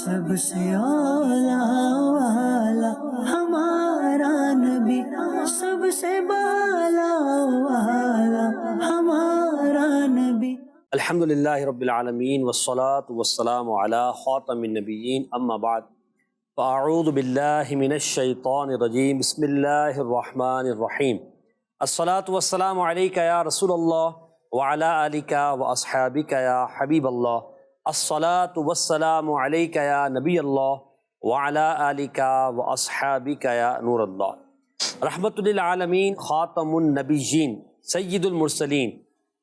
سب سے اولا والا ہمارا نبی، سب سے بالا والا ہمارا نبی۔ الحمدللہ رب العالمین والصلاة والسلام علی خاتم النبیین، اما بعد فاعوذ باللہ من الشیطان الرجیم، بسم اللہ الرحمن الرحیم۔ الصلاة والسلام علیکہ یا رسول اللہ وعلی آلک واصحابک یا حبیب اللہ۔ الصلاة والسلام علیکہ یا نبی اللہ وعلی آلک واصحابک یا نور اللہ۔ رحمت للعالمین، خاتم النبیین، سید المرسلین،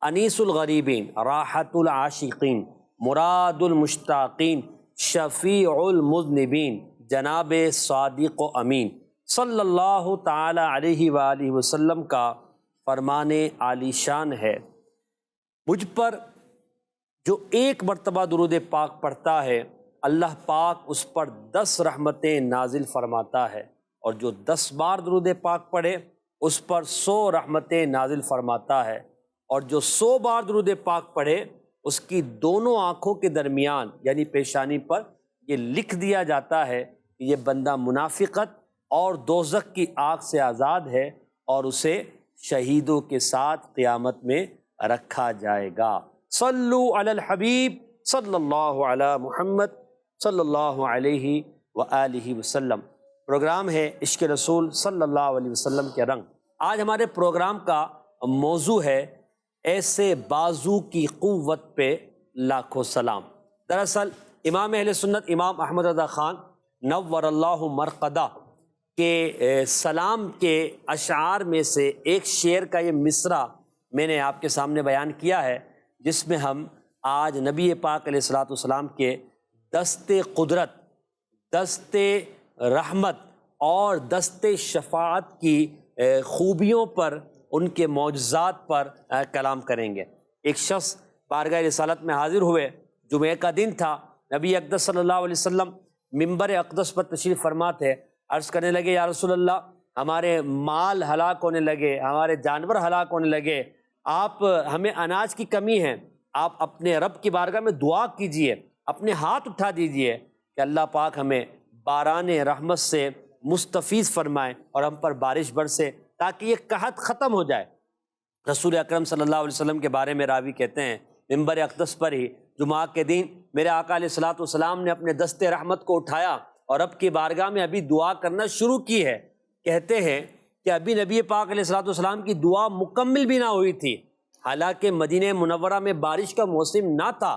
انیس الغریبین، راحت العاشقین، مراد المشتاقین، شفیع المذنبین، جناب صادق و امین صلی اللہ تعالی علیہ وآلہ وسلم کا فرمان عالی شان ہے، مجھ پر جو ایک مرتبہ درود پاک پڑھتا ہے اللہ پاک اس پر 10 رحمتیں نازل فرماتا ہے، اور جو 10 بار درود پاک پڑھے اس پر 100 رحمتیں نازل فرماتا ہے، اور جو 100 بار درود پاک پڑھے اس کی دونوں آنکھوں کے درمیان یعنی پیشانی پر یہ لکھ دیا جاتا ہے کہ یہ بندہ منافقت اور دوزخ کی آگ سے آزاد ہے، اور اسے شہیدوں کے ساتھ قیامت میں رکھا جائے گا۔ صلو علی الحبیب صلی اللہ علی محمد صلی اللہ علیہ وآلہ وسلم۔ پروگرام ہے عشق رسول صلی اللہ علیہ وسلم کے رنگ۔ آج ہمارے پروگرام کا موضوع ہے ایسے بازو کی قوت پہ لاکھوں سلام۔ دراصل امام اہل سنت امام احمد رضا خان نور اللہ مرقدہ کے سلام کے اشعار میں سے ایک شعر کا یہ مصرع میں نے آپ کے سامنے بیان کیا ہے، جس میں ہم آج نبی پاک علیہ الصلوۃ والسلام کے دست قدرت، دست رحمت اور دست شفاعت کی خوبیوں پر، ان کے معجزات پر کلام کریں گے۔ ایک شخص بارگاہ رسالت میں حاضر ہوئے، جمعہ کا دن تھا، نبی اقدس صلی اللہ علیہ وسلم ممبر اقدس پر تشریف فرما تھے۔ عرض کرنے لگے، یا رسول اللہ، ہمارے مال ہلاک ہونے لگے، ہمارے جانور ہلاک ہونے لگے، آپ ہمیں اناج کی کمی ہے، آپ اپنے رب کی بارگاہ میں دعا کیجئے، اپنے ہاتھ اٹھا دیجئے کہ اللہ پاک ہمیں باران رحمت سے مستفیض فرمائے اور ہم پر بارش برسے تاکہ یہ قحط ختم ہو جائے۔ رسول اکرم صلی اللہ علیہ وسلم کے بارے میں راوی کہتے ہیں، ممبر اقدس پر ہی جمعہ کے دن میرے آقا علیہ الصلوۃ والسلام نے اپنے دست رحمت کو اٹھایا اور رب کی بارگاہ میں ابھی دعا کرنا شروع کی ہے۔ کہتے ہیں کہ ابھی نبی پاک علیہ الصلوۃ والسلام کی دعا مکمل بھی نہ ہوئی تھی، حالانکہ مدینہ منورہ میں بارش کا موسم نہ تھا،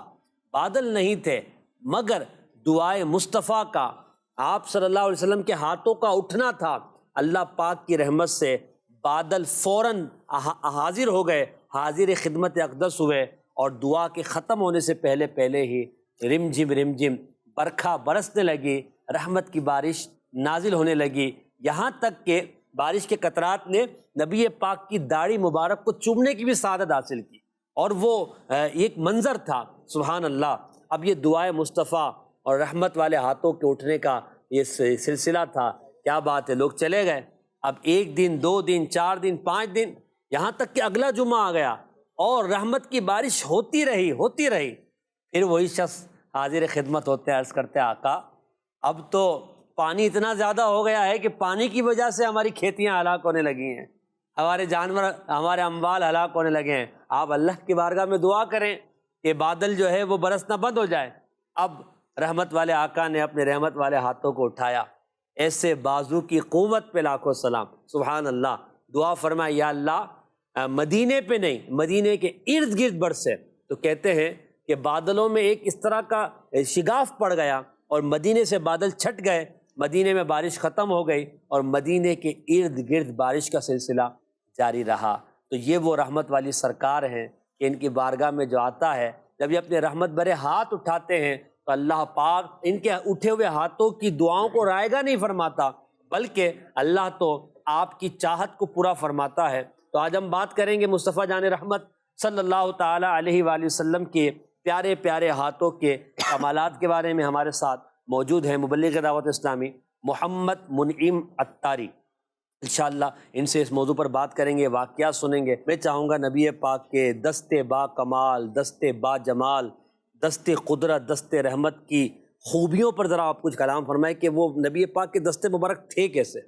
بادل نہیں تھے، مگر دعائے مصطفیٰ کا، آپ صلی اللہ علیہ وسلم کے ہاتھوں کا اٹھنا تھا۔ اللہ پاک کی رحمت سے بادل فوراً حاضر ہو گئے، حاضر خدمت اقدس ہوئے، اور دعا کے ختم ہونے سے پہلے پہلے ہی رم جھم برکھا برسنے لگی، رحمت کی بارش نازل ہونے لگی، یہاں تک کہ بارش کے قطرات نے نبی پاک کی داڑھی مبارک کو چومنے کی بھی سعادت حاصل کی، اور وہ ایک منظر تھا، سبحان اللہ۔ اب یہ دعائے مصطفیٰ اور رحمت والے ہاتھوں کے اٹھنے کا یہ سلسلہ تھا، کیا بات ہے، لوگ چلے گئے۔ اب 1 دن 2 دن 4 دن 5 دن، یہاں تک کہ اگلا جمعہ آ گیا اور رحمت کی بارش ہوتی رہی۔ پھر وہی شخص حاضر خدمت ہوتے، عرض کرتے، آقا اب تو پانی اتنا زیادہ ہو گیا ہے کہ پانی کی وجہ سے ہماری کھیتیاں ہلاک ہونے لگی ہیں، ہمارے جانور، ہمارے اموال ہلاک ہونے لگے ہیں، آپ اللہ کی بارگاہ میں دعا کریں کہ بادل جو ہے وہ برسنا بند ہو جائے۔ اب رحمت والے آقا نے اپنے رحمت والے ہاتھوں کو اٹھایا، ایسے بازو کی قوت پہ لاکھوں سلام، سبحان اللہ۔ دعا فرمائے، یا اللہ مدینے پہ نہیں، مدینے کے ارد گرد برسے۔ تو کہتے ہیں کہ بادلوں میں ایک اس طرح کا شگاف پڑ گیا اور مدینے سے بادل چھٹ گئے، مدینے میں بارش ختم ہو گئی، اور مدینے کے ارد گرد بارش کا سلسلہ جاری رہا۔ تو یہ وہ رحمت والی سرکار ہیں کہ ان کی بارگاہ میں جو آتا ہے، جب یہ اپنے رحمت بھرے ہاتھ اٹھاتے ہیں تو اللہ پاک ان کے اٹھے ہوئے ہاتھوں کی دعاؤں کو رائگاں نہیں فرماتا، بلکہ اللہ تو آپ کی چاہت کو پورا فرماتا ہے۔ تو آج ہم بات کریں گے مصطفیٰ جان رحمت صلی اللہ تعالی علیہ وآلہ وسلم کے پیارے پیارے ہاتھوں کے کمالات کے بارے میں۔ ہمارے ساتھ موجود ہیں مبلغ دعوت اسلامی محمد منعم عطاری، انشاءاللہ ان سے اس موضوع پر بات کریں گے، واقعات سنیں گے۔ میں چاہوں گا نبی پاک کے دست با کمال، دست با جمال، دست قدرت، دست رحمت کی خوبیوں پر ذرا آپ کچھ کلام فرمائیں کہ وہ نبی پاک کے دست مبارک تھے کیسے؟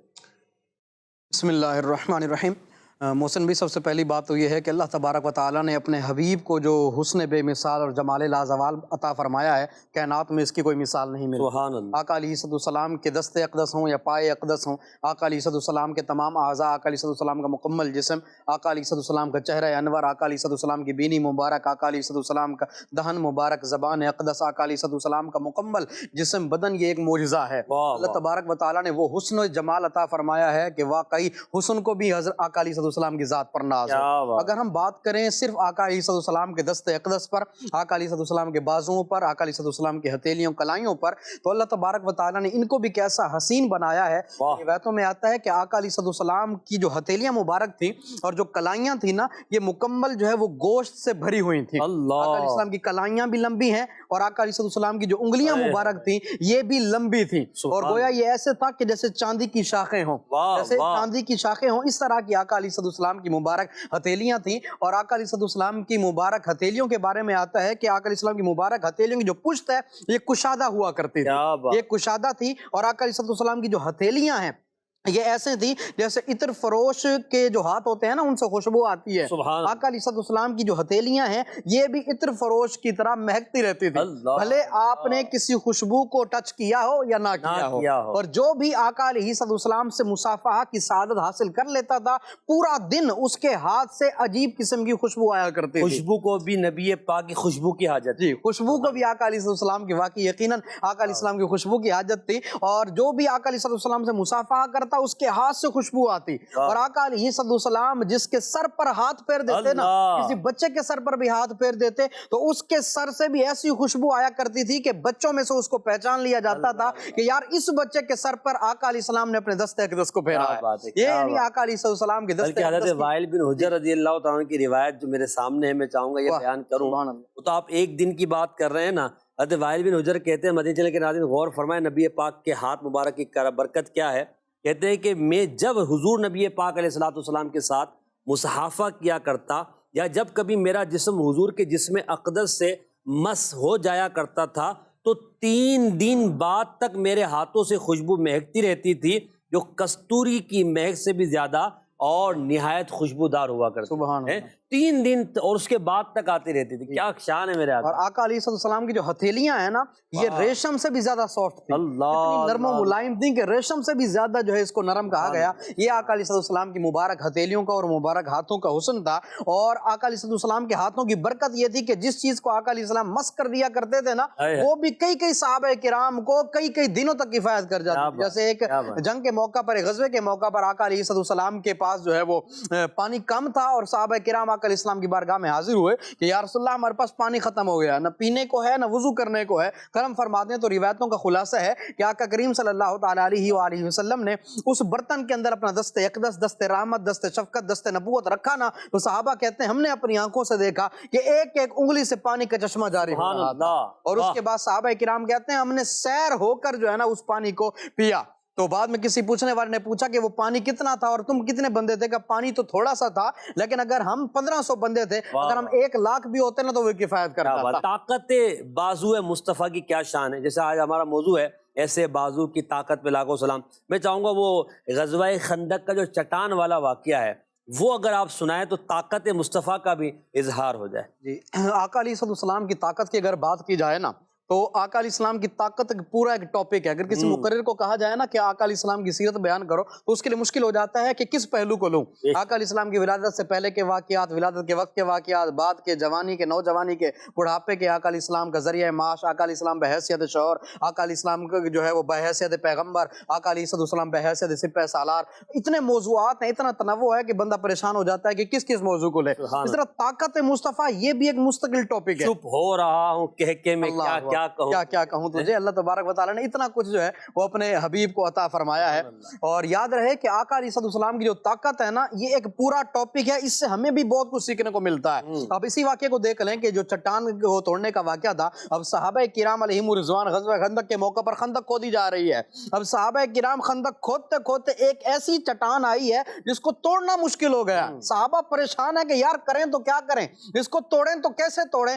بسم اللہ الرحمن الرحیم۔ محسن بھی سب سے پہلی بات تو یہ ہے کہ اللہ تبارک و تعالیٰ نے اپنے حبیب کو جو حسن بے مثال اور جمال لازوال عطا فرمایا ہے، کائنات میں اس کی کوئی مثال نہیں ملتی۔ سبحان اللہ۔ آقا علیہ السلام کے دست اقدس ہوں یا پائے اقدس ہوں، آقا علیہ السلام کے تمام اعضاء، آقا علیہ السلام کا مکمل جسم، آقا علیہ السلام کا چہرہ انور، آقا علیہ السلام کی بینی مبارک، آقا علیہ السلام کا دہن مبارک، زبان اقدس، آقا علیہ السلام کا مکمل جسم بدن، یہ ایک معجزہ ہے۔ اللہ تبارک و تعالیٰ نے وہ حسن و جمال عطا فرمایا ہے کہ واقعی حسن کو بھی حضرت آقا علیہ السلام کی ذات پر ناز ہے۔ اگر ہم بات کریں صرف آقا علیہ السلام کے دست اقدس پر، آقا علیہ السلام کے بازوؤں پر، آقا علیہ السلام کی ہتھیلیوں کلائیوں پر، تو اللہ تبارک و تعالیٰ نے ان کو بھی کیسا حسین بنایا ہے۔ روایتوں میں آتا ہے کہ آقا علیہ السلام کی جو ہتھیلیاں مبارک تھیں اور جو کلائیاں تھیں نا، یہ مکمل جو ہے وہ گوشت سے بھری ہوئی تھیں۔ آقا علیہ السلام کی کلائیاں بھی لمبی ہیں اور آقا علیہ السلام کی جو انگلیاں مبارک تھیں یہ بھی لمبی تھیں، اور گویا یہ ایسے تھا کہ جیسے چاندی کی شاخیں ہوں، جیسے چاندی کی شاخیں ہوں، اس طرح کی آقا علیہ السلام کی مبارک ہتھیلیاں تھیں۔ اور آقا علیہ السلام کی مبارک ہتھیلیوں کے بارے میں آتا ہے کہ آقا علیہ السلام کی مبارک ہتھیلیوں کی جو پشت ہے یہ کشادہ ہوا کرتی تھی، یہ کشادہ تھی، اور آقا علیہ السلام کی جو ہتھیلیاں ہیں یہ ایسے تھی جیسے عطر فروش کے جو ہاتھ ہوتے ہیں نا ان سے خوشبو آتی ہے۔ آقا علیہ السلام کی جو ہتھیلیاں ہیں یہ بھی عطر فروش کی طرح مہکتی رہتی تھی، بھلے آپ نے کسی خوشبو کو ٹچ کیا ہو یا نہ کیا ہو۔ اور جو بھی آقا علیہ السلام سے مصافحہ کی سعادت حاصل کر لیتا تھا پورا دن اس کے ہاتھ سے عجیب قسم کی خوشبو آیا کرتی تھی۔ خوشبو کو بھی نبی پاک کی خوشبو کی حاجت، جی خوشبو کو بھی آقا علیہ السلام کی واقعی یقیناً آقا علیہ السلام کی خوشبو کی حاجت تھی، اور جو بھی آقا علیہ السلام سے مصافحہ کرتا اس کے ہاتھ سے خوشبو آتی۔ اور آقا علیہ السلام جس کے سر پر ہاتھ پھیر دیتے نا، کسی بچے کے سر پر بھی ہاتھ پھیر دیتے تو اس کے سر سے بھی ایسی خوشبو آیا کرتی تھی کہ بچوں میں سے اس کو پہچان لیا جاتا تھا کہ یار اس بچے کے سر پر آقا علیہ السلام نے اپنے دست اقدس کو پھیرا ہے۔ یہ یعنی آقا علیہ السلام کے دست اقدس۔ حضرت وائل بن حجر رضی اللہ تعالیٰ کی روایت جو میرے سامنے ہے میں چاہوں گا یہ بیان کروں، وہ تو آپ ایک دن کی بات کر رہے ہیں نا۔ حضرت وائل بن حجر کہتے ہیں، مدینہ چلے کے ناظرین غور فرمائیں نبی پاک کے ہاتھ مبارک کی برکت کیا ہے۔ کہتے ہیں کہ میں جب حضور نبی پاک علیہ السلام کے ساتھ مصافحہ کیا کرتا، یا جب کبھی میرا جسم حضور کے جسم اقدس سے مس ہو جایا کرتا تھا تو 3 دن بعد تک میرے ہاتھوں سے خوشبو مہکتی رہتی تھی، جو کستوری کی مہک سے بھی زیادہ اور نہایت خوشبودار ہوا کرتی ہے۔ 3 دن اور اس کے بعد تک آتی رہتی تھی۔ کیا شان ہے میرے آقا۔ اور آقا علیہ السلام کی جو ہتھیلیاں ہیں نا یہ ریشم سے بھی زیادہ سافٹ تھی، اتنی نرم و ملائم تھی کہ ریشم سے بھی زیادہ جو ہے اس کو نرم کہا گیا۔ یہ آقا علیہ السلام کی مبارک ہتھیلیوں کا اور مبارک ہاتھوں کا حسن تھا۔ اور آقا علیہ السلام کے ہاتھوں کی برکت یہ تھی کہ جس چیز کو آقا علیہ السلام مس کر دیا کرتے تھے نا وہ بھی کئی صحابہ کرام کو کئی دنوں تک کفایت کر جاتی تھی۔ جیسے ایک جنگ کے موقع پر، ایک غزوے کے موقع پر آقا علیہ السلام کے پاس جو ہے وہ پانی کم تھا، اور صحابہ کرام آقا علیہ السلام کی بارگاہ میں حاضر ہوئے کہ یا رسول اللہ ہمارے پاس پانی ختم ہو گیا، نہ پینے کو ہے نہ وضو کرنے کو ہے۔ کرم فرماتے ہیں تو روایتوں کا خلاصہ ہے کہ آقا کریم صلی اللہ تعالیٰ علیہ وآلہ وسلم نے اس برتن کے اندر اپنا دست اقدس، دست رحمت، دست شفقت، دست نبوت رکھا نا، تو صحابہ کہتے ہیں ہم نے اپنی آنکھوں سے دیکھا کہ ایک انگلی سے پانی کا چشمہ جاری ہو رہا تھا۔ اور اس کے بعد صحابہ کرام کہتے ہیں ہم نے سیر ہو کر جو ہے نا اس پانی کو پیا۔ تو بعد میں کسی پوچھنے والے نے پوچھا کہ وہ پانی کتنا تھا اور تم کتنے بندے تھے؟ کہ پانی تو تھوڑا سا تھا لیکن اگر ہم 1500 بندے تھے، اگر ہم 1 لاکھ بھی ہوتے نا تو وہ کفایت کرتا تھا۔ طاقت بازو مصطفیٰ کی کیا شان ہے، جیسے آج ہمارا موضوع ہے ایسے بازو کی طاقت پہ لاکھوں سلام۔ میں چاہوں گا وہ غزوہ خندق کا جو چٹان والا واقعہ ہے وہ اگر آپ سنائیں تو طاقت مصطفیٰ کا بھی اظہار ہو جائے۔ جی آقا علیہ السلام کی طاقت کی اگر بات کی جائے نا تو آقا علیہ السلام کی طاقت پورا ایک ٹاپک ہے۔ اگر کسی مقرر کو کہا جائے نا کہ آقا علیہ السلام کی سیرت بیان کرو تو اس کے لیے مشکل ہو جاتا ہے کہ کس پہلو کو لوں۔ آقا علیہ السلام کی ولادت سے پہلے کے واقعات، ولادت کے وقت کے واقعات، بعد کے، جوانی کے، نوجوانی کے، بڑھاپے کے، آقا علیہ السلام کا ذریعہ معاش، آقا علیہ السلام بحیثیت شوہر، آقا علیہ السلام کا جو ہے وہ بحیثیت پیغمبر، آقا علیہ السلام بحیثیت سپہ سالار، اتنے موضوعات ہیں، اتنا تنوع ہے کہ بندہ پریشان ہو جاتا ہے کہ کس موضوع کو لے۔ اس طرح طاقت مصطفیٰ یہ بھی ایک مستقل ٹاپک ہے۔ چپ ہو رہا ہوں کہہ میں کیا کہوں تجھے، اللہ تبارک و تعالیٰ نے اتنا کچھ جو ہے وہ اپنے حبیب کو عطا فرمایا ہے۔ اور یاد رہے کہ آقا علیہ السلام کی جو طاقت ہے نا یہ ایک پورا ٹاپک ہے، اس سے ہمیں بھی بہت کچھ سیکھنے کو ملتا ہے۔ اب اسی واقعے کو دیکھ لیں کہ جو چٹان کو توڑنے کا واقعہ تھا، اب صحابہ کرام علیہم رضوان غزوہ خندق کے موقع پر خندق کھودی جا رہی ہے۔ اب صحابہ کرام خندق کھودتے کھودتے ایک ایسی چٹان آئی ہے جس کو توڑنا مشکل ہو گیا۔ صحابہ پریشان ہے کہ یار کریں تو کیا کریں، اس کو توڑیں تو کیسے توڑیں۔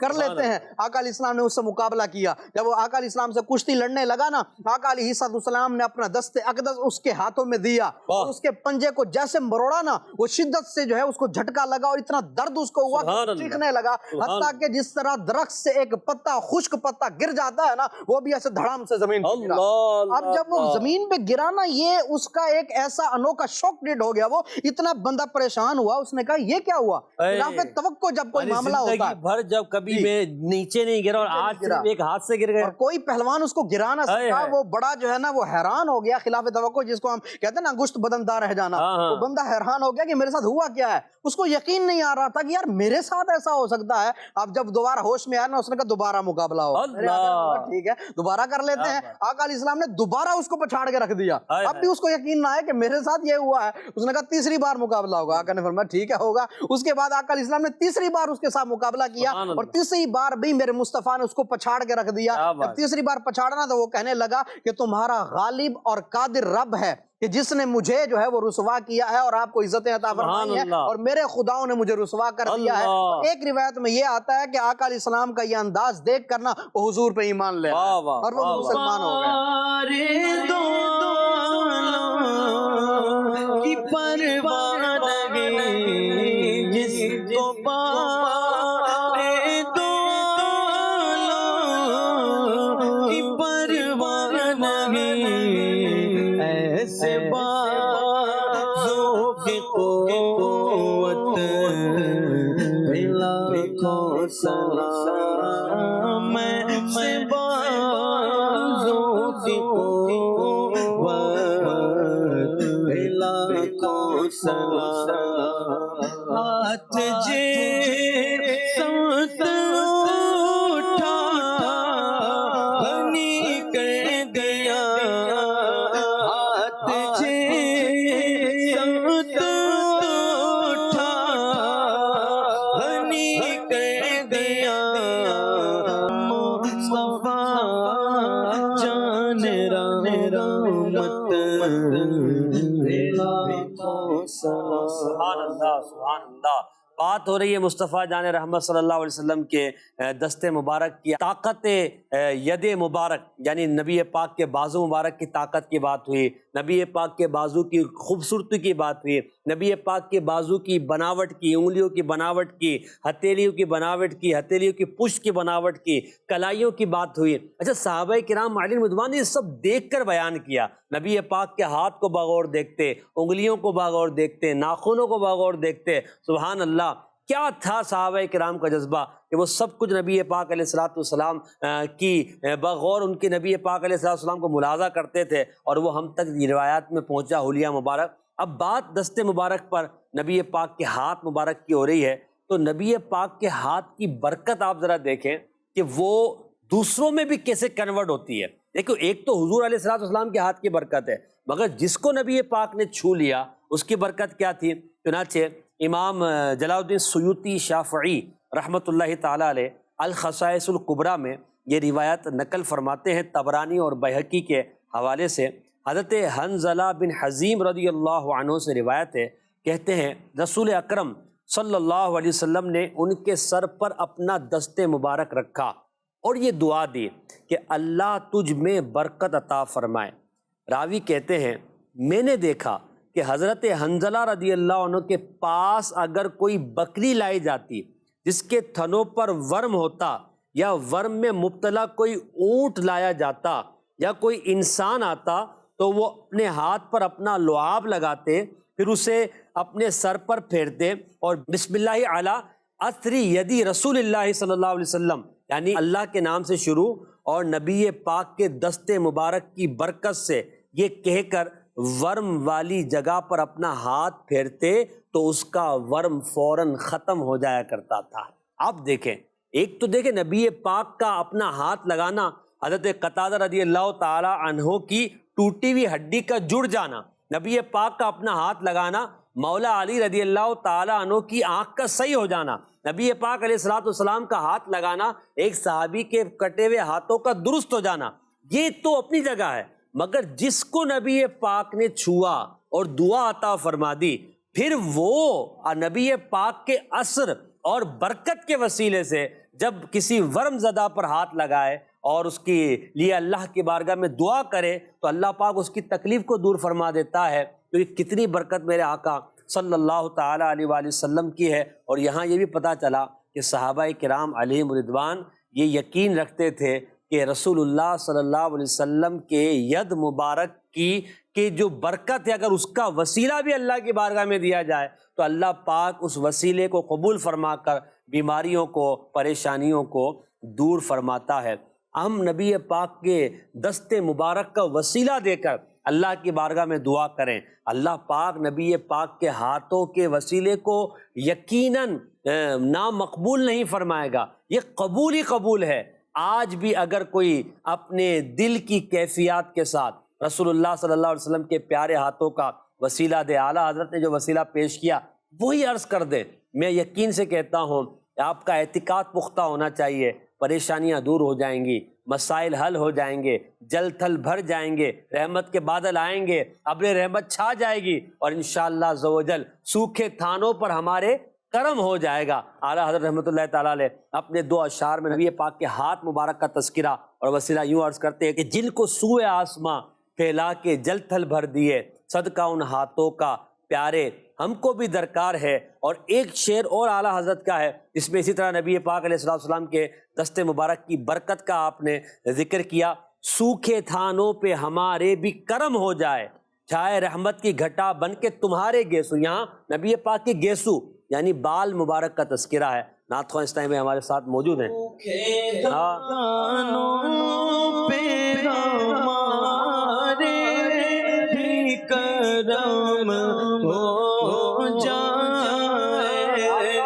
کر لیتے ہیں. آقا علیہ السلام نے اس سے مقابلہ کیا. جب وہ آقا علیہ السلام سے کشتی لڑنے لگا نا, آقا علیہ السلام نے اپنا دست اقدس اس کے ہاتھوں میں دیا اور اس کے پنجے کو جیسے مروڑا نا, وہ شدت سے جو ہے اس کو جھٹکا لگا اور اتنا درد اس کو ہوا کہ چیخنے لگا. حتیٰ کہ جس طرح درخت سے ایک پتا, خشک پتا گر جاتا ہے نا, وہ بھی ایسے دھڑام سے زمین پہ گرا. اب جب وہ زمین پہ گرا نا, یہ اس کا ایک ایسا انوکھا شوک ڈیڈ ہو گیا. وہ اتنا بندہ پریشان ہوا, اس نے کہا یہ کیا ہوا. خلاف توقع جب کوئی معاملہ ہوتا ہے, بھر جب کبھی میں نیچے نہیں گرا اور آج صرف ایک ہاتھ سے گر گیا, اور کوئی پہلوان اس کو گرا نہ سکا, وہ بڑا جو ہے نا وہ حیران ہو گیا. خلاف توقع جس کو ہم کہتے ہیں نا گشت بدن دار رہ جانا, وہ بندہ حیران ہو گیا کہ میرے ساتھ ہوا کیا ہے. اس کو یقین نہیں آ رہا تھا کہ یار میرے ساتھ ایسا ہو سکتا ہے. اب جب دوبارہ ہوش میں آیا نا, اس نے کہا دوبارہ مقابلہ ہو. ٹھیک ہے دوبارہ کر لیتے ہیں. آقا علیہ السلام نے دوبارہ اس کو پچھاڑ کے رکھ دیا. اب بھی اس کو یقین نہ آئے کہ میرے ساتھ یہ ہوا ہے. اس نے کہا تیسری بار مقابلہ ہوگا. آقا نے فرمایا ٹھیک ہے ہوگا. اس کے بعد آقا علیہ السلام نے تیسری بار اس کے ساتھ مقابلہ کیا, اور تیسری بار بھی میرے مصطفیٰ نے اس کو پچھاڑ کے رکھ دیا. جب تیسری بار پچھاڑنا تو وہ کہنے لگا کہ تمہارا غالب اور قادر رب ہے کہ جس نے مجھے جو ہے وہ رسوا کیا ہے اور آپ کو عزتیں عطا فرمائی ہیں, اور میرے خداؤں نے مجھے رسوا کر دیا ہے. ایک روایت میں یہ آتا ہے کہ آقا علیہ السلام کا یہ انداز دیکھ کر نا وہ حضور پہ ایمان لے اور وہ مسلمان ہو گئے. کی پروانگی جس کو پائے دو کی پروانگی, ایسے بازو کی قوت لاکھوں سلام, ایسے بازو کی قوت لاکھوں سلام. ہاتھ جے سمت اٹھا بنی کر دیا, ہاتھ جے سمت اٹھا بنی کر دیا. مصطفیٰ جان رحمت سبحان اللہ سبحان اللہ. بات ہو رہی ہے مصطفیٰ جان رحمت صلی اللہ علیہ وسلم کے دست مبارک کی طاقت ید مبارک, یعنی نبی پاک کے بازو مبارک کی طاقت کی بات ہوئی, نبی پاک کے بازو کی خوبصورتی کی بات ہوئی, نبی پاک کے بازو کی بناوٹ کی, انگلیوں کی بناوٹ کی, ہتھیلیوں کی بناوٹ کی, ہتھیلیوں کی پشت کی بناوٹ کی, کلائیوں کی بات ہوئی. اچھا صحابہ کرام علیہ رضوان نے سب دیکھ کر بیان کیا. نبی پاک کے ہاتھ کو بغور دیکھتے, انگلیوں کو بغور دیکھتے, ناخنوں کو بغور دیکھتے. سبحان اللہ, کیا تھا صحابہ کرام کا جذبہ کہ وہ سب کچھ نبی پاک علیہ الصلوۃ والسلام کی بغور ان کے نبی پاک علیہ الصلوۃ والسلام کو ملاحظہ کرتے تھے, اور وہ ہم تک روایات میں پہنچا حلیہ مبارک. اب بات دست مبارک پر نبی پاک کے ہاتھ مبارک کی ہو رہی ہے, تو نبی پاک کے ہاتھ کی برکت آپ ذرا دیکھیں کہ وہ دوسروں میں بھی کیسے کنورٹ ہوتی ہے. دیکھو ایک تو حضور علیہ الصلوۃ والسلام کے ہاتھ کی برکت ہے, مگر جس کو نبی پاک نے چھو لیا اس کی برکت کیا تھی. چنانچہ امام جلال الدین سیوطی شافعی رحمۃ اللہ تعالیٰ علیہ الخصائص الکبریٰ میں یہ روایت نقل فرماتے ہیں طبرانی اور بیہقی کے حوالے سے. حضرت حنظلہ بن حزیم رضی اللہ عنہ سے روایت ہے, کہتے ہیں رسول اکرم صلی اللہ علیہ وسلم نے ان کے سر پر اپنا دست مبارک رکھا اور یہ دعا دی کہ اللہ تجھ میں برکت عطا فرمائے. راوی کہتے ہیں میں نے دیکھا کہ حضرت حنظلہ رضی اللہ عنہ کے پاس اگر کوئی بکری لائی جاتی جس کے تھنوں پر ورم ہوتا, یا ورم میں مبتلا کوئی اونٹ لایا جاتا, یا کوئی انسان آتا, تو وہ اپنے ہاتھ پر اپنا لعاب لگاتے, پھر اسے اپنے سر پر پھیرتے اور بسم اللہ علی اثری یدی رسول اللہ صلی اللہ علیہ وسلم, یعنی اللہ کے نام سے شروع اور نبی پاک کے دست مبارک کی برکت سے یہ کہہ کر ورم والی جگہ پر اپنا ہاتھ پھیرتے تو اس کا ورم فوراً ختم ہو جایا کرتا تھا. آپ دیکھیں, ایک تو دیکھیں نبی پاک کا اپنا ہاتھ لگانا, حضرت قتادہ رضی اللہ تعالی عنہ کی ٹوٹی ہوئی ہڈی کا جڑ جانا, نبی پاک کا اپنا ہاتھ لگانا, مولا علی رضی اللہ تعالی عنہ کی آنکھ کا صحیح ہو جانا, نبی پاک علیہ الصلوۃ والسلام کا ہاتھ لگانا, ایک صحابی کے کٹے ہوئے ہاتھوں کا درست ہو جانا, یہ تو اپنی جگہ ہے. مگر جس کو نبی پاک نے چھوا اور دعا عطا فرما دی, پھر وہ نبی پاک کے اثر اور برکت کے وسیلے سے جب کسی ورم زدہ پر ہاتھ لگائے اور اس کے لیے اللہ کی بارگاہ میں دعا کرے تو اللہ پاک اس کی تکلیف کو دور فرما دیتا ہے. تو یہ کتنی برکت میرے آقا صلی اللہ تعالیٰ علیہ وآلہ وسلم کی ہے. اور یہاں یہ بھی پتہ چلا کہ صحابہ کرام علیہم رضوان یہ یقین رکھتے تھے کہ رسول اللہ صلی اللہ علیہ وسلم کے ید مبارک کی جو برکت ہے، اگر اس کا وسیلہ بھی اللہ کی بارگاہ میں دیا جائے تو اللہ پاک اس وسیلے کو قبول فرما کر بیماریوں کو، پریشانیوں کو دور فرماتا ہے. ہم نبی پاک کے دست مبارک کا وسیلہ دے کر اللہ کی بارگاہ میں دعا کریں. اللہ پاک نبی پاک کے ہاتھوں کے وسیلے کو یقیناً نامقبول نہیں فرمائے گا، یہ قبول ہی قبول ہے. آج بھی اگر کوئی اپنے دل کی کیفیات کے ساتھ رسول اللہ صلی اللہ علیہ وسلم کے پیارے ہاتھوں کا وسیلہ دے، اعلیٰ حضرت نے جو وسیلہ پیش کیا وہی عرض کر دے، میں یقین سے کہتا ہوں آپ کا اعتقاد پختہ ہونا چاہیے، پریشانیاں دور ہو جائیں گی، مسائل حل ہو جائیں گے، جل تھل بھر جائیں گے، رحمت کے بادل آئیں گے، ابر رحمت چھا جائے گی اور انشاءاللہ عز و جل سوکھے تھانوں پر ہمارے کرم ہو جائے گا. اعلیٰ حضرت رحمۃ اللہ تعالیٰ علیہ اپنے دو اشعار میں نبی پاک کے ہاتھ مبارک کا تذکرہ اور وسیلہ یوں عرض کرتے ہیں کہ جن کو سوئے آسماں پھیلا کے جل تھل بھر دیے، صدقہ ان ہاتھوں کا پیارے ہم کو بھی درکار ہے. اور ایک شعر اور اعلیٰ حضرت کا ہے جس میں اسی طرح نبی پاک علیہ السلام کے دست مبارک کی برکت کا آپ نے ذکر کیا. سوکھے تھانوں پہ ہمارے بھی کرم ہو جائے، چھائے رحمت کی گھٹا بن کے تمہارے گیسو. یہاں نبی پاک کے گیسو یعنی بال مبارک کا تذکرہ ہے. نعت خواں اس ٹائم میں ہمارے ساتھ موجود ہیں. کرم ہو جائے،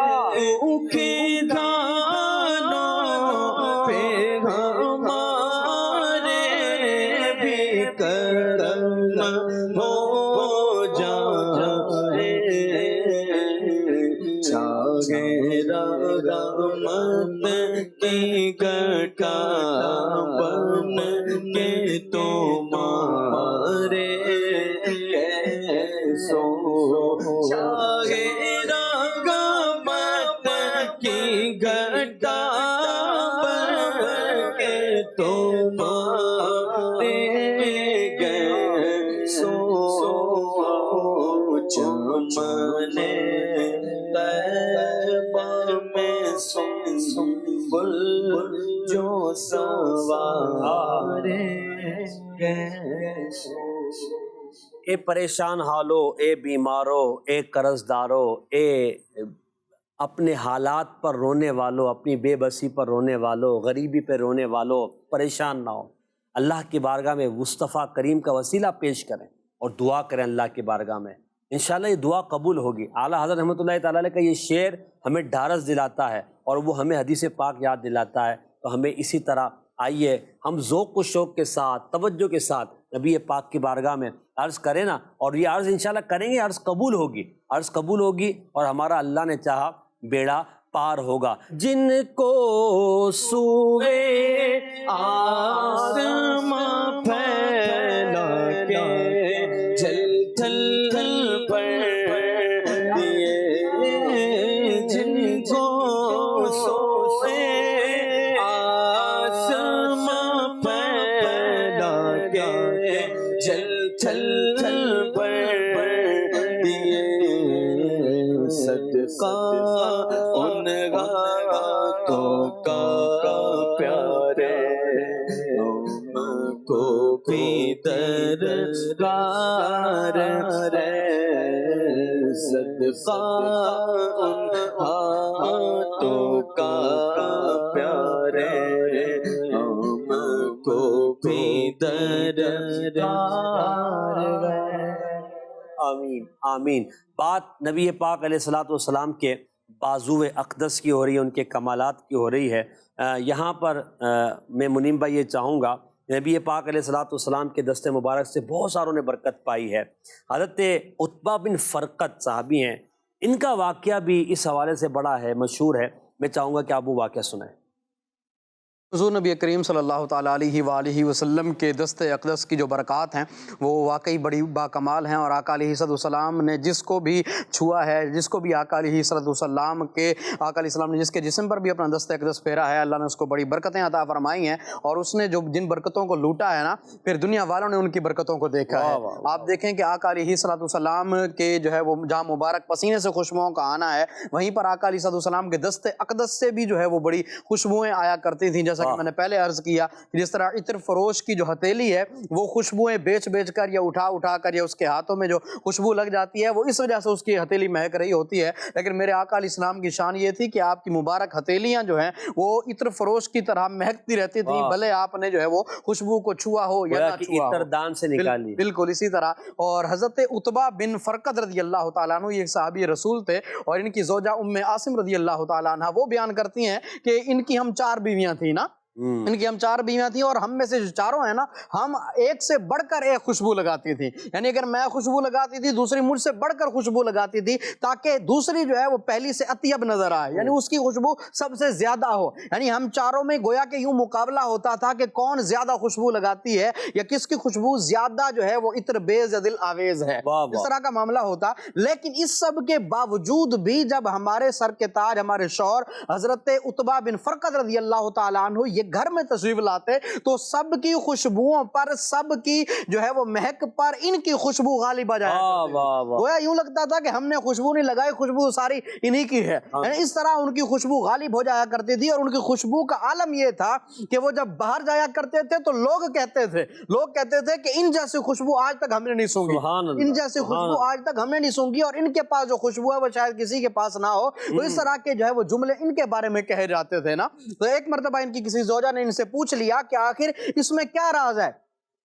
اوکھے دانوں پہ ہمارے بھی کرم ہو جائے، چھائے رحمت کی گھٹا بن کے تمہارے چھائے رحمت کی گھٹا بن کے تمہارے گئے چمن طیبہ میں سنبل جو سوارے گئے. اے پریشان حالو، اے بیمارو، اے قرض دارو، اے اپنے حالات پر رونے والو، اپنی بے بسی پر رونے والو، غریبی پہ رونے والو، پریشان نہ ہو. اللہ کی بارگاہ میں مصطفیٰ کریم کا وسیلہ پیش کریں اور دعا کریں اللہ کی بارگاہ میں، انشاءاللہ یہ دعا قبول ہوگی. اعلیٰ حضرت رحمۃ اللہ تعالیٰ علیہ کا یہ شعر ہمیں ڈھارس دلاتا ہے اور وہ ہمیں حدیث پاک یاد دلاتا ہے. تو ہمیں اسی طرح آئیے ہم ذوق و شوق کے ساتھ، توجہ کے ساتھ نبی پاک کی بارگاہ میں عرض کریں نا، اور یہ عرض انشاءاللہ کریں گے، عرض قبول ہوگی، عرض قبول ہوگی اور ہمارا اللہ نے چاہا بیڑا پار ہوگا. جن کو سوئے آسماں پھیلا کے جل تھل بھر دیے، جن کو سوئے آسماں پھیلا کے جل تھل بھر دیے، صدقہ ان ہاتھوں کا پیارے ہم کو بھی درکار ہے، صدقہ ان ہاتھوں کا پیارے ہم کو بھی درکار ہے. آمین آمین. بات نبی پاک علیہ الصلوۃ والسلام کے بازو اقدس کی ہو رہی ہے، ان کے کمالات کی ہو رہی ہے. یہاں پر میں منیم بھائی یہ چاہوں گا، نبی پاک علیہ الصلوۃ والسلام کے دست مبارک سے بہت ساروں نے برکت پائی ہے. حضرت عتبہ بن فرقت صحابی ہیں، ان کا واقعہ بھی اس حوالے سے بڑا ہے، مشہور ہے. میں چاہوں گا کہ آپ وہ واقعہ سنائیں. حضور نبی کریم صلی اللہ تعالیٰ علیہ وآلہ وسلم کے دست اقدس کی جو برکات ہیں وہ واقعی بڑی باکمال ہیں، اور آقا علیہ السلام نے جس کو بھی چھوا ہے، جس کو بھی آقا علیہ السلام نے جس کے جسم پر بھی اپنا دست اقدس پھیرا ہے، اللہ نے اس کو بڑی برکتیں عطا فرمائی ہیں، اور اس نے جو جن برکتوں کو لوٹا ہے نا، پھر دنیا والوں نے ان کی برکتوں کو دیکھا ہے۔ آپ دیکھیں کہ آقا علیہ السلام کے جو ہے وہ جہاں مبارک پسینے سے خوشبوؤں کا آنا ہے، وہیں پر آقا علیہ السلام کے دست اقدس سے بھی جو ہے وہ بڑی خوشبوئیں آیا کرتی تھیں، جیسا کہ میں نے پہلے عرض کیا، جس طرح عطر فروش کی جو ہتھیلی ہے وہ خوشبوئیں بیچ بیچ کر یا اٹھا کر یا اس کے ہاتھوں میں جو خوشبو لگ جاتی ہے وہ اس وجہ سے اس کی ہتھیلی مہک رہی ہوتی ہے، لیکن میرے آقا علیہ السلام کی شان یہ تھی کہ آپ کی مبارک ہتھیلیاں جو ہیں وہ عطر فروش کی طرح مہکتی رہتی تھیں، بھلے آپ نے جو ہے وہ خوشبو کو چھوا ہو یا نہ چھوا عطر دان سے نکالی۔ بالکل اسی طرح، اور حضرت عتبہ بن فرقد رضی اللہ تعالیٰ عنہ، یہ ایک صحابی رسول تھے، اور ان کی زوجہ ام عاصم رضی اللہ تعالیٰ عنہ وہ بیان کرتی ہیں کہ ان کی ہم 4 بیویاں تھیں نا، ان کی ہم 4 بیویاں تھیں، اور ہم میں سے جو چاروں ہیں نا، ہم ایک سے بڑھ کر ایک خوشبو لگاتی تھی، یعنی اگر میں خوشبو لگاتی تھی دوسری مجھ سے بڑھ کر خوشبو لگاتی تھی، تاکہ دوسری جو ہے وہ پہلی سے اطیب نظر آئے، یعنی اس کی خوشبو سب سے زیادہ ہو، یعنی ہم چاروں میں گویا کہ یوں مقابلہ ہوتا تھا کہ کون زیادہ خوشبو لگاتی ہے، یا کس کی خوشبو زیادہ جو ہے وہ عطر بیز یا دل آویز ہے، اس طرح کا معاملہ ہوتا۔ لیکن اس سب کے باوجود بھی جب ہمارے سر کے تاج، ہمارے شوہر حضرت عتبہ بن فرقد رضی اللہ تعالیٰ عنہ یہ گھر میں تشریف لاتے تو سب کی خوشبوؤں پر، سب کی جو ہے وہ مہک پر ان کی خوشبو غالب آ جایا کرتی تھی، گویا یوں لگتا تھا کہ ہم نے خوشبو نہیں لگائی، خوشبو ساری انہی کی ہے، یعنی اس طرح ان کی خوشبو غالب ہو جایا کرتی تھی، اور ان کی خوشبو کا عالم یہ تھا کہ وہ جب باہر جایا کرتے تھے تو لوگ کہتے تھے کہ ان جیسی خوشبو آج تک ہم نے نہیں سونگی، ان جیسی خوشبو آج تک ہم نے نہیں سونگی، اور ان کے پاس جو خوشبو ہے وہ شاید کسی کے پاس نہ ہو، تو اس طرح کے جو ہے وہ جملے ان کے بارے میں کہے جاتے تھے نا۔ تو ایک مرتبہ ان کی کسی زوجہ نے ان سے پوچھ لیا کہ آخر اس میں کیا راز ہے،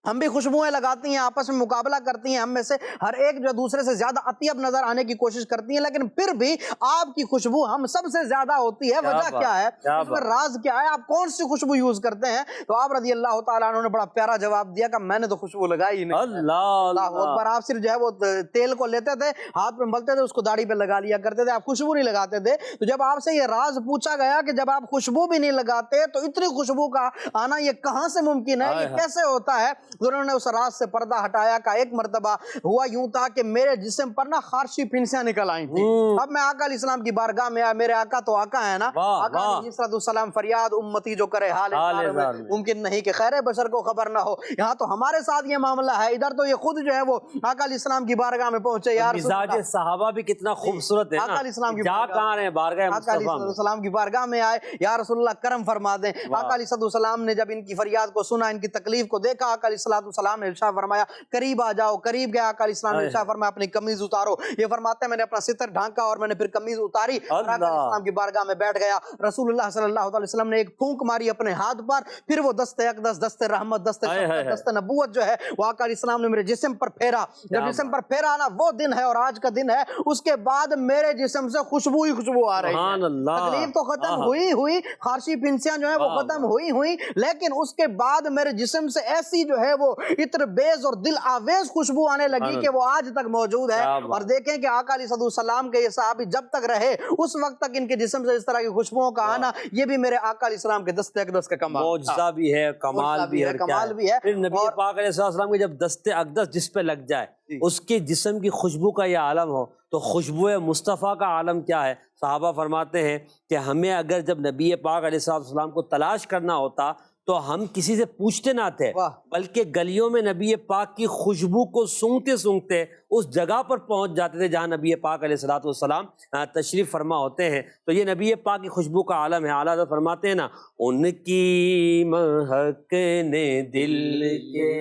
ہم بھی خوشبوئیں لگاتی ہیں، آپس میں مقابلہ کرتی ہیں، ہم میں سے ہر ایک جو دوسرے سے زیادہ اطیب نظر آنے کی کوشش کرتی ہیں، لیکن پھر بھی آپ کی خوشبو ہم سب سے زیادہ ہوتی ہے، وجہ کیا ہے، اس میں راز کیا ہے، آپ کون سی خوشبو یوز کرتے ہیں؟ تو آپ رضی اللہ تعالیٰ عنہ نے بڑا پیارا جواب دیا کہ میں نے تو خوشبو لگائی ہی نہیں۔ اللہ اکبر۔ آپ صرف جو ہے وہ تیل کو لیتے تھے، ہاتھ میں ملتے تھے، اس کو داڑھی پہ لگا لیا کرتے تھے، آپ خوشبو نہیں لگاتے تھے۔ تو جب آپ سے یہ راز پوچھا گیا کہ جب آپ خوشبو بھی نہیں لگاتے تو اتنی خوشبو کا آنا یہ کہاں سے ممکن ہے، یہ کیسے ہوتا ہے، انہوں نے اس راز سے پردہ ہٹایا کہ ایک مرتبہ ہوا یوں تھا کہ میرے جسم پر نا خارشی پھنسیاں نکل آئی تھیں، اب میں آقا علیہ السلام کی بارگاہ میں آیا، میرے آقا تو آقا ہے نا، آقا علیہ السلام فریاد امتی جو کرے حال میں ممکن نہیں کہ خیر بشر کو خبر نہ ہو، یہاں تو ہمارے ساتھ یہ معاملہ ہے، ادھر تو یہ خود جو ہے وہ آقا علیہ السلام کی بارگاہ میں پہنچے، یا رسول اللہ، مزاج صحابہ بھی کتنا خوبصورت ہے نا، آقا علیہ السلام کی جا کہاں رہے ہیں، بارگاہ آقا علیہ السلام کی بارگاہ میں آئے، یا رسول اللہ کرم فرما دیں۔ آقا علیہ السلام نے جب ان کی فریاد کو سنا، ان کی تکلیف کو دیکھا، آقا علیہ السلام نے ارشاد فرمایا قریب آ جاؤ، قریب گیا، آقا علیہ السلام نے ارشاد فرمایا اپنی قمیض اتارو، یہ فرماتے ہیں میں نے اپنا ستر ڈھانکا اور میں نے پھر قمیض اتاری اور آقا علیہ السلام کی بارگاہ میں بیٹھ گیا، رسول اللہ صلی اللہ علیہ وسلم نے ایک پھونک ماری اپنے ہاتھ پر، پھر وہ دست اقدس، دست رحمت، دست شفقت، دست نبوت جو ہے وہ آقا علیہ السلام نے میرے جسم پر پھیرا، جب جسم پر پھیرا نا وہ دن ہے اور آج کا دن ہے، اس کے بعد میرے جسم سے خوشبو ہی خوشبو آ رہی ہے، تکلیف تو ختم ہوئی، خارشی پھنسیاں جو ہیں وہ ختم ہوئی، لیکن اس کے بعد میرے جسم سے ایسی جو ہے وہ عطر بیز اور دل آویز خوشبو آنے لگی کہ وہ آج تک موجود ہے، اور دیکھیں کہ آقا علیہ السلام کے یہ صحابی جب تک رہے اس وقت تک ان کے جسم سے اس طرح کی خوشبوؤں کا آنا یہ بھی میرے آقا علیہ السلام کے دست اقدس کا کمال، معجزہ بھی ہے، کمال بھی ہے، کمال بھی ہے۔ پھر نبی پاک علیہ السلام کے جب دست اقدس جس پہ لگ جائے اس کے جسم کی خوشبو کا یہ عالم ہو تو خوشبو مصطفیٰ کا عالم کیا ہے؟ صحابہ فرماتے ہیں کہ ہمیں اگر جب نبی پاک علیہ السلام کو تلاش کرنا ہوتا تو ہم کسی سے پوچھتے نہ تھے، بلکہ گلیوں میں نبی پاک کی خوشبو کو سونگتے سونگتے اس جگہ پر پہنچ جاتے تھے جہاں نبی پاک علیہ السلام تشریف فرما ہوتے ہیں، تو یہ نبی پاک کی خوشبو کا عالم ہے۔ اعلیٰ حضرت فرماتے ہیں نا، ان کی مہک نے دل کے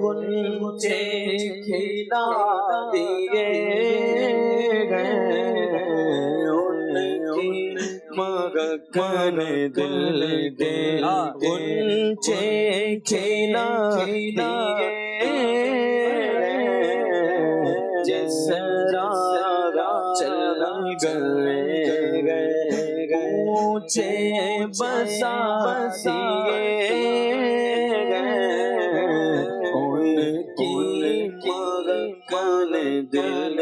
غنچے کھلا دیے گئے، مہک نے دل کے غنچے کھلا دیے جس راہ چل گئے اونچے بسا دیے گئے، ان کی مہک نے دل۔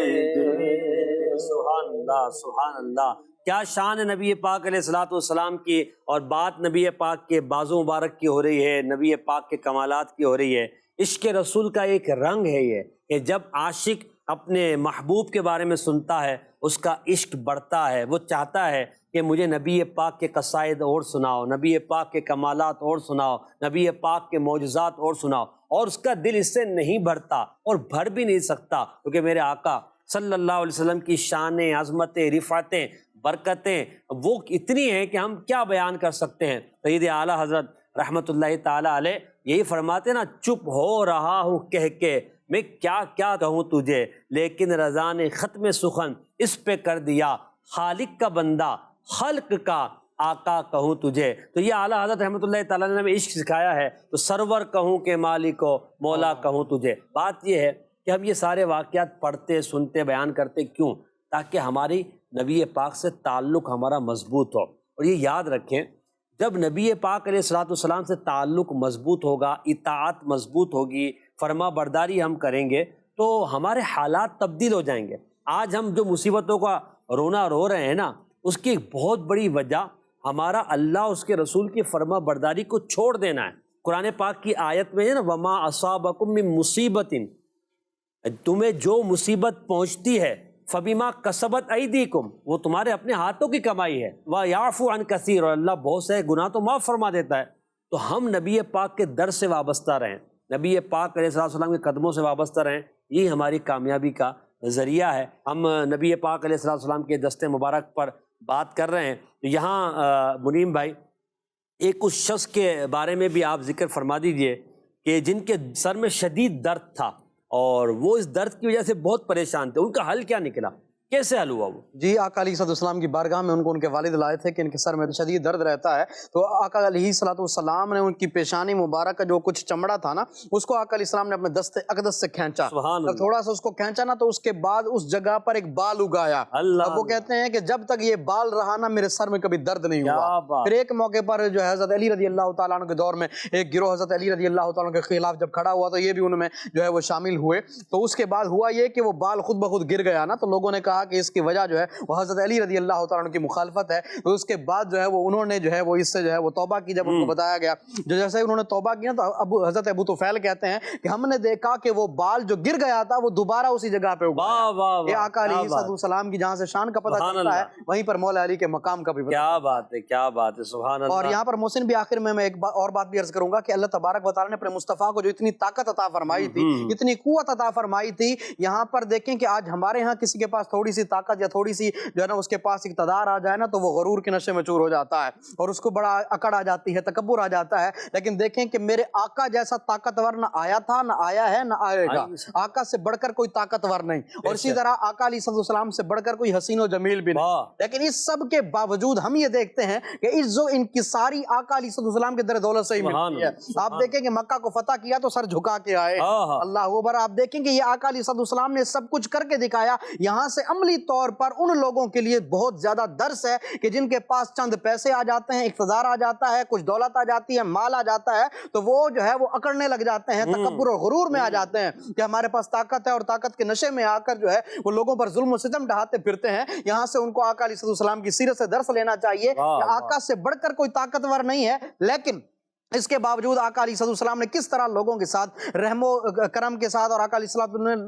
سبحان اللہ، سبحان اللہ، کیا شان ہے نبی پاک علیہ الصلوۃ والسلام کی، اور بات نبی پاک کے بازو مبارک کی ہو رہی ہے، نبی پاک کے کمالات کی ہو رہی ہے۔ عشق رسول کا ایک رنگ ہے یہ کہ جب عاشق اپنے محبوب کے بارے میں سنتا ہے اس کا عشق بڑھتا ہے، وہ چاہتا ہے کہ مجھے نبی پاک کے قصائد اور سناؤ، نبی پاک کے کمالات اور سناؤ، نبی پاک کے معجزات اور سناؤ، اور اس کا دل اس سے نہیں بھرتا اور بھر بھی نہیں سکتا، کیونکہ میرے آقا صلی اللہ علیہ وسلم کی شانیں، عظمتیں، رفعتیں، برکتیں وہ اتنی ہیں کہ ہم کیا بیان کر سکتے ہیں۔ سید اعلیٰ حضرت رحمۃ اللہ تعالیٰ علیہ یہی فرماتے نا، چپ ہو رہا ہوں کہہ کے میں کیا کیا کہوں تجھے، لیکن رضا نے ختم سخن اس پہ کر دیا، خالق کا بندہ خلق کا آقا کہوں تجھے۔ تو یہ اعلیٰ حضرت رحمۃ اللہ تعالیٰ نے ہمیں عشق سکھایا ہے، تو سرور کہوں کہ مالک و مولا کہوں تجھے۔ بات یہ ہے کہ ہم یہ سارے واقعات پڑھتے، سنتے، بیان کرتے کیوں؟ تاکہ ہماری نبی پاک سے تعلق ہمارا مضبوط ہو۔ اور یہ یاد رکھیں، جب نبی پاک علیہ الصلوۃ والسلام سے تعلق مضبوط ہوگا، اطاعت مضبوط ہوگی، فرما برداری ہم کریں گے، تو ہمارے حالات تبدیل ہو جائیں گے۔ آج ہم جو مصیبتوں کا رونا رو رہے ہیں نا، اس کی ایک بہت بڑی وجہ ہمارا اللہ اس کے رسول کی فرما برداری کو چھوڑ دینا ہے۔ قرآن پاک کی آیت میں ہے نا، وما اصابکم من مصیبت، تمہیں جو مصیبت پہنچتی ہے فبما کسبت ایدیکم، وہ تمہارے اپنے ہاتھوں کی کمائی ہے، ویعفو عن کثیر، اور اللہ بہت سے گناہ تو معاف فرما دیتا ہے۔ تو ہم نبی پاک کے در سے وابستہ رہیں، نبی پاک علیہ السلام کے قدموں سے وابستہ رہیں، یہی ہماری کامیابی کا ذریعہ ہے۔ ہم نبی پاک علیہ السلام کے دست مبارک پر بات کر رہے ہیں۔ یہاں منیم بھائی ایک اس شخص کے بارے میں بھی آپ ذکر فرما دیجئے کہ جن کے سر میں شدید درد تھا اور وہ اس درد کی وجہ سے بہت پریشان تھے، ان کا حل کیا نکلا، کیسے حل ہوا وہ؟ جی، آقا علیہ السلام کی بارگاہ میں ان کو ان کے والد لائے تھے کہ ان کے سر میں شدید درد رہتا ہے، تو آقا علیہ السلام نے ان کی پیشانی مبارک کا جو کچھ چمڑا تھا نا، اس کو آقا علیہ السلام نے اپنے دست اقدس سے کھینچا، سبحان اللہ۔ تھوڑا سا اس کو کھینچا نا، تو اس کے بعد اس جگہ پر ایک بال اگایا۔ اب وہ کہتے ہیں کہ جب تک یہ بال رہا نا، میرے سر میں کبھی درد نہیں ہوا۔ پھر ایک موقع پر جو ہے حضرت علی رضی اللہ تعالیٰ عنہ کے دور میں ایک گروہ حضرت علی رضی اللہ تعالیٰ عنہ کے خلاف جب کھڑا ہوا، تو یہ بھی ان میں جو ہے وہ شامل ہوئے۔ تو اس کے بعد ہوا یہ کہ وہ بال خود بخود گر گیا نا، تو لوگوں نے کہا کہ اس کی وجہ جو ہے وہ حضرت علی رضی اللہ تعالیٰ عنہ کی مخالفت ہے۔ تو اس کے بعد جو ہے وہ انہوں نے جو ہے وہ اس سے جو ہے وہ توبہ کی۔ جب ان کو بتایا گیا، جو جیسے انہوں نے توبہ کی نا، تو حضرت ابو طفیل کہتے ہیں کہ ہم نے دیکھا کہ وہ بال جو گر گیا تھا وہ دوبارہ اسی جگہ پہ اگا۔ یہ آقا علیہ السلام کی جہاں سے شان کا پتہ چلتا ہے، وہیں پر مولا علی کے مقام کا بھی پتہ۔ کیا بات ہے، کیا بات ہے، سبحان اللہ۔ اور یہاں پر محسن بھی آخر میں ایک اور بات بھی عرض کروں گا کہ اللہ تبارک و تعالیٰ نے اپنے مصطفیٰ کو جو اتنی طاقت عطا فرمائی تھی، اتنی قوت عطا فرمائی تھی، یہاں پر دیکھیں کہ آج ہمارے ہاں کسی کے پاس تھوڑی سی طاقت یا تھوڑی سی جو ہے نا اس کے پاس اقتدار آ جائے نا، تو وہ غرور کے نشے میں چور ہو جاتا ہے اور اس کو بڑا اکڑ آ جاتی ہے، تکبر آ جاتا ہے۔ لیکن دیکھیں کہ میرے آقا جیسا طاقتور نہ آیا تھا، نہ آیا ہے، نہ آئے گا۔ آقا سے بڑھ کر کوئی طاقتور نہیں، اور اسی طرح آقا علیہ السلام سے بڑھ کر کوئی حسین و جمیل بھی نہیں۔ لیکن اس سب کے باوجود ہم یہ دیکھتے ہیں کہ عز و انکساری آقا علیہ السلام کے در دولت سے ہی ملتی ہے۔ آپ دیکھیں کہ مکہ کو فتح کیا تو سر جھکا کے آئے، اللہ اکبر۔ آپ دیکھیں کہ یہ آقا علیہ السلام نے سب کچھ کر کے دکھایا۔ یہاں سے عملی طور پر ان لوگوں کے لیے بہت زیادہ درس ہے کہ جن کے پاس چند پیسے آ جاتے ہیں، اقتدار آ جاتا ہے، کچھ دولت آ جاتی ہے، مال آ جاتا ہے، تو وہ جو ہے وہ اکڑنے لگ جاتے ہیں، تکبر اور غرور میں آ جاتے ہیں کہ ہمارے پاس طاقت ہے، اور طاقت کے نشے میں آ کر جو ہے وہ لوگوں پر ظلم و ستم ڈھاتے پھرتے ہیں۔ یہاں سے ان کو آقا علیہ السلام کی سیرت سے درس لینا چاہیے کہ آقا سے بڑھ کر کوئی طاقتور نہیں ہے، لیکن اس کے باوجود آقا علیہ السلام نے کس طرح لوگوں کے ساتھ رحم و کرم کے ساتھ، اور آقا علیہ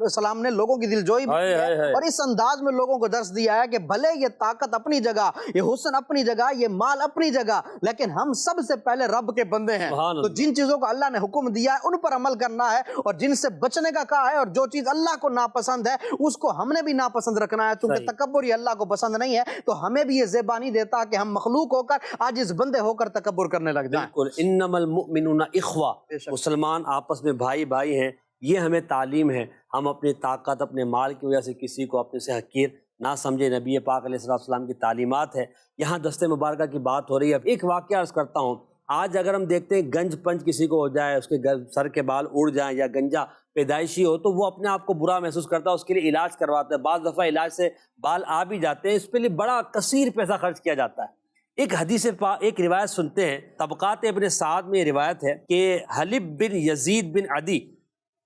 السلام نے لوگوں کی دلجوئی بھی کی ہے، اور اس انداز میں لوگوں کو درس دیا ہے کہ بھلے یہ طاقت اپنی جگہ، یہ حسن اپنی جگہ، یہ مال اپنی جگہ، لیکن ہم سب سے پہلے رب کے بندے ہیں۔ تو جن چیزوں کو اللہ نے حکم دیا ہے ان پر عمل کرنا ہے، اور جن سے بچنے کا کہا ہے، اور جو چیز اللہ کو ناپسند ہے اس کو ہم نے بھی ناپسند رکھنا ہے، چونکہ تکبر یہ اللہ کو پسند نہیں ہے، تو ہمیں بھی یہ زیبا نہیں دیتا کہ ہم مخلوق ہو کر عاجز بندے ہو کر تکبر کرنے لگ جائیں۔ بالکل، المؤمنون اخوہ، مسلمان آپس میں بھائی بھائی ہیں، یہ ہمیں تعلیم ہے۔ ہم اپنی طاقت، اپنے مال کی وجہ سے کسی کو اپنے سے حقیر نہ سمجھے، نبی پاک علیہ السلام کی تعلیمات ہے۔ یہاں دست مبارکہ کی بات ہو رہی ہے، اب ایک واقعہ عرض کرتا ہوں۔ آج اگر ہم دیکھتے ہیں گنج پنج کسی کو ہو جائے، اس کے سر کے بال اڑ جائیں یا گنجا پیدائشی ہو، تو وہ اپنے آپ کو برا محسوس کرتا ہے، اس کے لیے علاج کرواتا ہے۔ بعض دفعہ علاج سے بال آ بھی جاتے ہیں، اس کے لیے بڑا کثیر پیسہ خرچ کیا جاتا ہے۔ ایک حدیث ایک روایت سنتے ہیں، طبقات ابن سعد میں یہ روایت ہے کہ حلب بن یزید بن عدی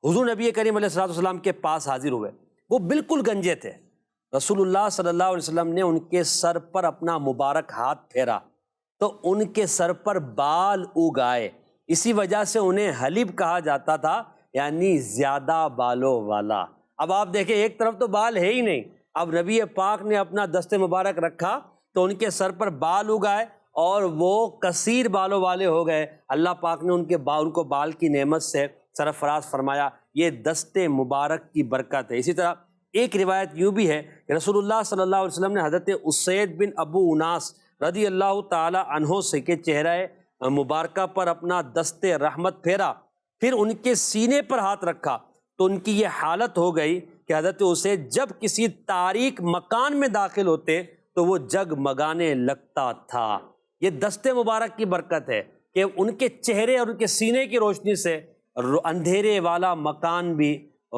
حضور نبی کریم علیہ السلام کے پاس حاضر ہوئے۔ وہ بالکل گنجے تھے، رسول اللہ صلی اللہ علیہ وسلم نے ان کے سر پر اپنا مبارک ہاتھ پھیرا تو ان کے سر پر بال اگائے، اسی وجہ سے انہیں حلیب کہا جاتا تھا، یعنی زیادہ بالوں والا۔ اب آپ دیکھیں ایک طرف تو بال ہے ہی نہیں، اب نبی پاک نے اپنا دست مبارک رکھا تو ان کے سر پر بال اگائے اور وہ کثیر بالوں والے ہو گئے۔ اللہ پاک نے ان کو بال کی نعمت سے سرفراز فرمایا، یہ دست مبارک کی برکت ہے۔ اسی طرح ایک روایت یوں بھی ہے کہ رسول اللہ صلی اللہ علیہ وسلم نے حضرت اسید بن ابو اناس رضی اللہ تعالی عنہ سے کے چہرہ مبارکہ پر اپنا دست رحمت پھیرا، پھر ان کے سینے پر ہاتھ رکھا تو ان کی یہ حالت ہو گئی کہ حضرت اسید جب کسی تاریک مکان میں داخل ہوتے تو وہ جگمگانے لگتا تھا۔ یہ دست مبارک کی برکت ہے کہ ان کے چہرے اور ان کے سینے کی روشنی سے اندھیرے والا مکان بھی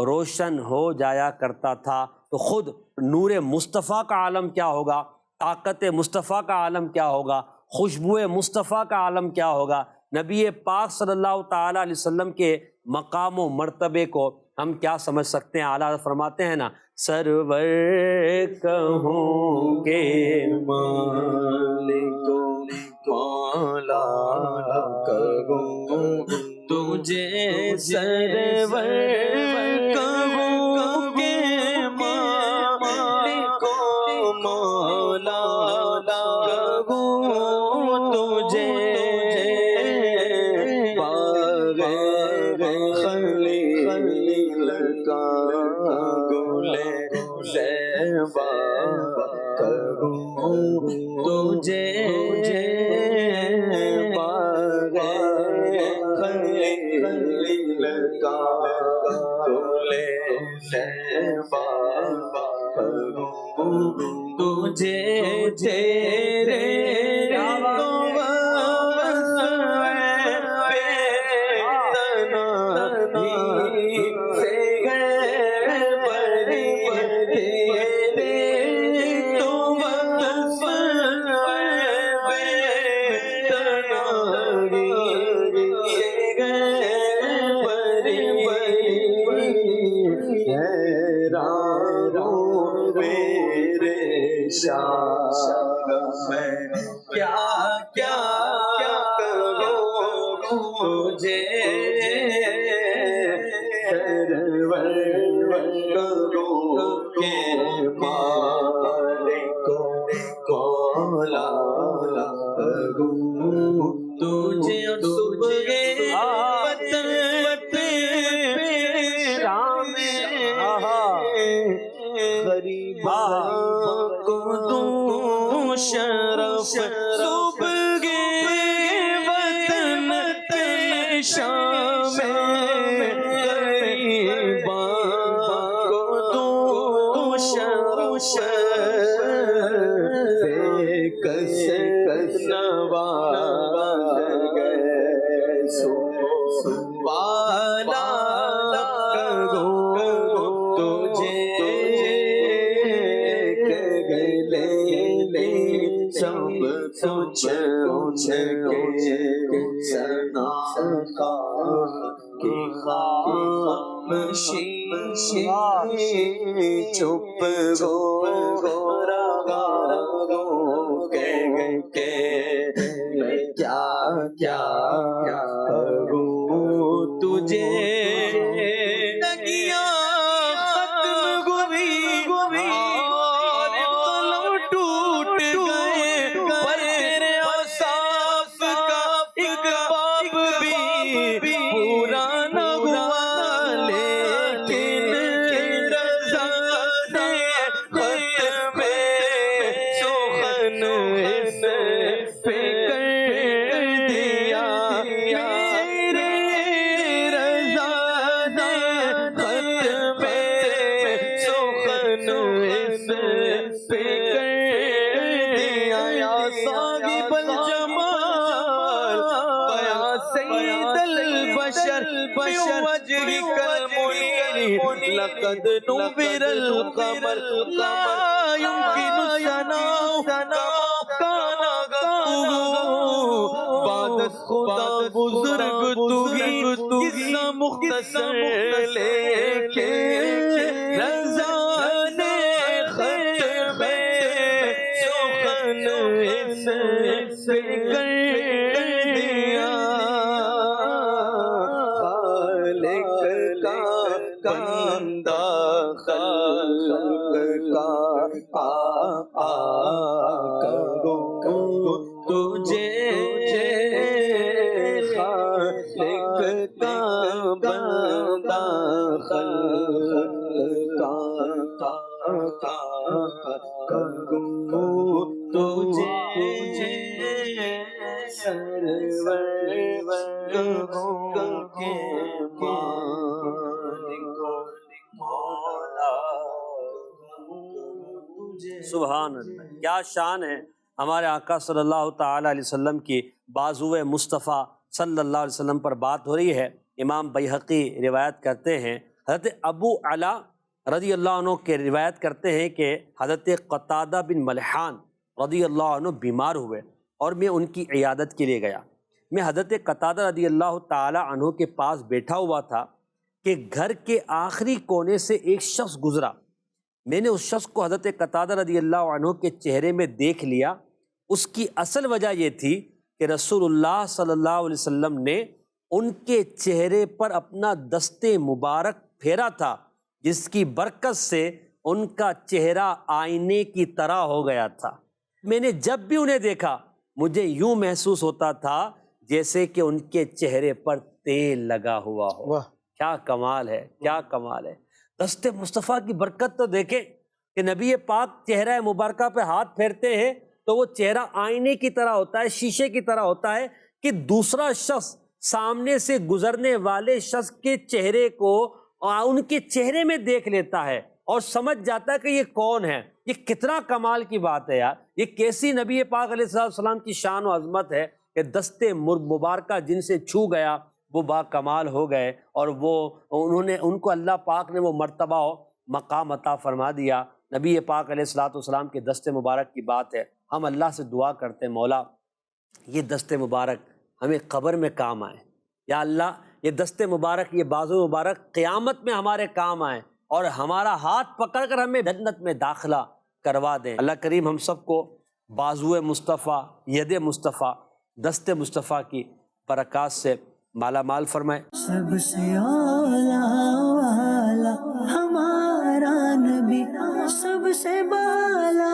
روشن ہو جایا کرتا تھا۔ تو خود نور مصطفیٰ کا عالم کیا ہوگا، طاقت مصطفیٰ کا عالم کیا ہوگا، خوشبو مصطفیٰ کا عالم کیا ہوگا۔ نبی پاک صلی اللہ تعالیٰ علیہ وسلم کے مقام و مرتبے کو ہم کیا سمجھ سکتے ہیں؟ اعلیٰ فرماتے ہیں نا، سرور کہوں گے مالک مولا کہوں تجھے، سرور کہوں گے مالک مولا کہوں تجھے، بغیر خلیل کا گل زیبا کہوں تجھے، بغیر خلیل کا گل زیبا کہوں تجھے، تیرے میں کیا کیا کروں تجھے، سرور کروں کہ مالک مولا کہوں تجھے، صبح وطن پہ شام غریباں کو دوں شرف، صبح وطن پہ شام غریباں کو دوں شرف، بے کس نواز گئے سو بالا کہوں تجھے، سب کچھ ان کے سنا کی خاموشی، چپ ہو رہا ہوں کہ میں کیا کیا کروں تجھے، لقد نور القمر لا يمكن ثناء كان بعد خدا بزرگ تو ہی، قصہ مختصر لے کے رضا نے خط سے کر دیا خالق کا بندہ خلق کا کروں تجھے خالق کا بندہ خلق کا کروں تجھے سرور کے سبحان اللہ، کیا شان ہے ہمارے آقا صلی اللہ تعالی علیہ وسلم کی بازوئے مصطفیٰ صلی اللہ علیہ وسلم پر بات ہو رہی ہے۔ امام بیہقی روایت کرتے ہیں، حضرت ابو علا رضی اللہ عنہ کے روایت کرتے ہیں کہ حضرت قتادہ بن ملحان رضی اللہ عنہ بیمار ہوئے اور میں ان کی عیادت کے لیے گیا۔ میں حضرت قتادہ رضی اللہ تعالی عنہ کے پاس بیٹھا ہوا تھا کہ گھر کے آخری کونے سے ایک شخص گزرا۔ میں نے اس شخص کو حضرت قتادہ رضی اللہ عنہ کے چہرے میں دیکھ لیا۔ اس کی اصل وجہ یہ تھی کہ رسول اللہ صلی اللہ علیہ وسلم نے ان کے چہرے پر اپنا دست مبارک پھیرا تھا، جس کی برکت سے ان کا چہرہ آئینے کی طرح ہو گیا تھا۔ میں نے جب بھی انہیں دیکھا مجھے یوں محسوس ہوتا تھا جیسے کہ ان کے چہرے پر تیل لگا ہوا ہو۔ کیا کمال ہے، کیا کمال ہے! دست مصطفیٰ کی برکت تو دیکھیں کہ نبی پاک چہرہ مبارکہ پہ ہاتھ پھیرتے ہیں تو وہ چہرہ آئینے کی طرح ہوتا ہے، شیشے کی طرح ہوتا ہے کہ دوسرا شخص سامنے سے گزرنے والے شخص کے چہرے کو ان کے چہرے میں دیکھ لیتا ہے اور سمجھ جاتا ہے کہ یہ کون ہے۔ یہ کتنا کمال کی بات ہے یار! یہ کیسی نبی پاک علیہ السلام کی شان و عظمت ہے کہ دست مبارکہ جن سے چھو گیا وہ با کمال ہو گئے، اور ان کو اللہ پاک نے وہ مرتبہ و مقام عطا فرما دیا۔ نبی پاک علیہ السلام کے دست مبارک کی بات ہے، ہم اللہ سے دعا کرتے ہیں مولا یہ دست مبارک ہمیں قبر میں کام آئے، یا اللہ یہ دست مبارک، یہ بازو مبارک قیامت میں ہمارے کام آئے اور ہمارا ہاتھ پکڑ کر ہمیں جنت میں داخلہ کروا دیں۔ اللہ کریم ہم سب کو بازو مصطفیٰ، ید مصطفیٰ، دست مصطفیٰ کی برکات سے مالا مال فرمائے۔ سب سے اعلیٰ ہمارا نبی، سب سے بالا